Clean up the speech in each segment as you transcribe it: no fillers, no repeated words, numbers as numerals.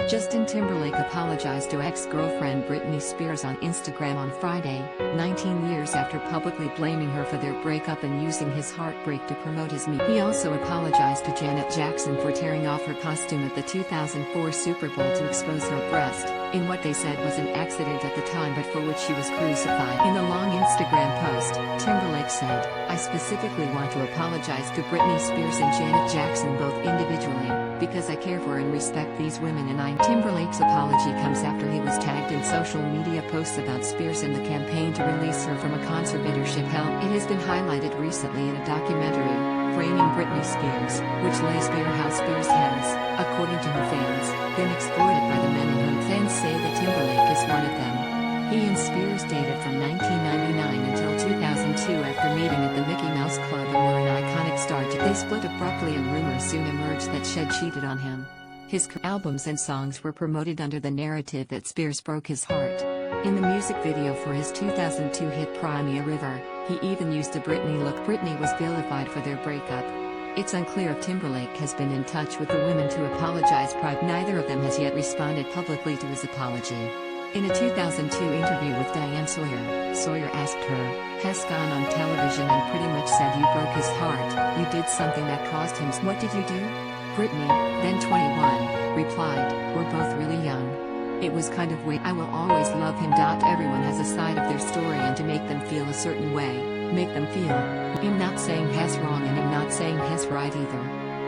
Justin Timberlake apologized to ex-girlfriend Britney Spears on Instagram on Friday, 19 years after publicly blaming her for their breakup and using his heartbreak to promote his media. He also apologized to Janet Jackson for tearing off her costume at the 2004 Super Bowl to expose her breast, in what they said was an accident at the time but for which she was crucified. In a long Instagram post, Timberlake said, "I specifically want to apologize to Britney Spears and Janet Jackson both individually, because I care for and respect these women and Timberlake's apology comes after he was tagged in social media posts about Spears and the campaign to release her from a conservatorship held. It has been highlighted recently in a documentary, Framing Britney Spears, which lays bare how Spears has, according to her fans, been exploited by the men in her. Fans say that Timberlake is one of them. He and Spears dated from 1999 until 2002 after meeting at the Mickey Mouse Club and were an iconic star. They split abruptly and rumors soon emerged that Shed cheated on him. His albums and songs were promoted under the narrative that Spears broke his heart. In the music video for his 2002 hit Cry Me a River, he even used a Britney look. Britney was vilified for their breakup. It's unclear if Timberlake has been in touch with the women to apologize privately. Neither of them has yet responded publicly to his apology. In a 2002 interview with Diane Sawyer, Sawyer asked her, "Has gone on television and pretty much said you broke his heart, you did something that caused him. What did you do?" Britney, then 21, replied, "We're both really young. It was kind of weird. I will always love him. Everyone has a side of their story and to make them feel a certain way, make them feel. I'm not saying has wrong and I'm not saying has right either."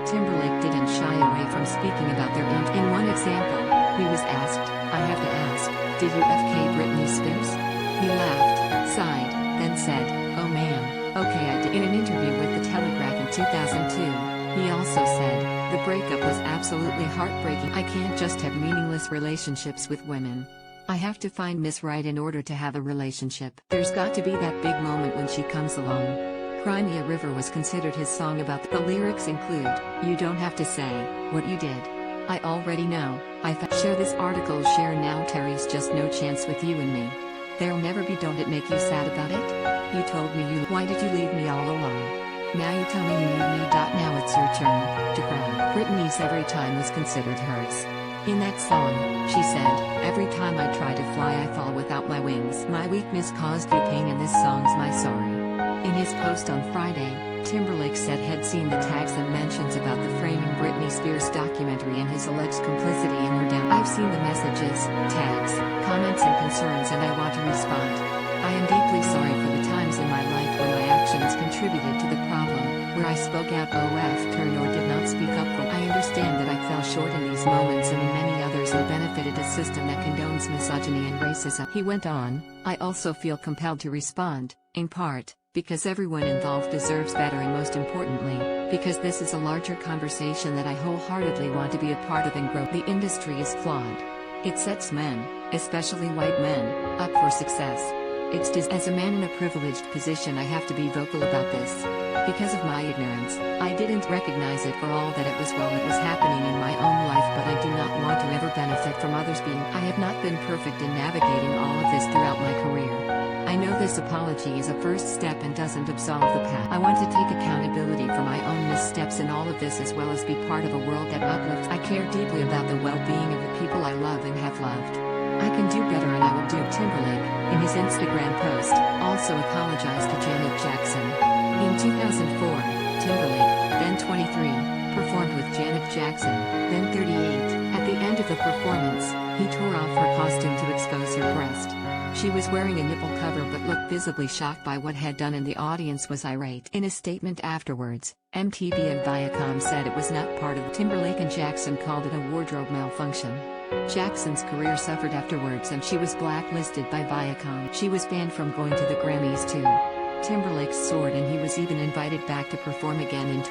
Timberlake didn't shy away from speaking about their end. In one example, he was asked, "I have to ask, did you FK Britney Spears?" He laughed, sighed, then said, "Oh man, okay I did." In an interview with The Telegraph in 2002, he also said, "The breakup was absolutely heartbreaking. I can't just have meaningless relationships with women. I have to find Miss Right in order to have a relationship. There's got to be that big moment when she comes along." Cry Me a River was considered his song about the lyrics include, "You don't have to say what you did. I already know. Share this article. Share now. Terry's just no chance with you and me. There'll never be. Don't it make you sad about it? You told me you. Why did you leave me all alone? Now you tell me you need me. Now it's your turn to cry." Britney's Every Time was considered hers. In that song, she said, "Every time I try to fly I fall without my wings. My weakness caused you pain and this song's my sorry." In his post on Friday, Timberlake said he'd seen the tags and mentions about the Framing Britney Spears documentary and his alleged complicity in her down. "I've seen the messages, tags, comments and concerns and I want to respond. I am deeply sorry for the times in my life when my actions contributed to the problem, where I spoke out turn or did not speak up for. I understand that I fell short in these moments and in many others and benefited a system that condones misogyny and racism." He went on, "I also feel compelled to respond, in part, because everyone involved deserves better and most importantly, because this is a larger conversation that I wholeheartedly want to be a part of and grow. The industry is flawed. It sets men, especially white men, up for success. It's just as a man in a privileged position I have to be vocal about this. Because of my ignorance, I didn't recognize it for all that it was while it was happening in my own life, but I do not want to ever benefit from others being. I have not been perfect in navigating all of this throughout my career. I know this apology is a first step and doesn't absolve the past. I want to take accountability for my own missteps in all of this as well as be part of a world that uplifts. I care deeply about the well-being of the people I love and have loved. I can do better and I will do." Timberlake, in his Instagram post, also apologized to Janet Jackson. In 2004, Timberlake, then 23, performed with Janet Jackson, then 38. At the end of the performance, he tore off her costume to expose her breast. She was wearing a nipple cover but looked visibly shocked by what had done and the audience was irate. In a statement afterwards, MTV and Viacom said it was not part of. Timberlake and Jackson called it a wardrobe malfunction. Jackson's career suffered afterwards and she was blacklisted by Viacom. She was banned from going to the Grammys too. Timberlake soared and he was even invited back to perform again in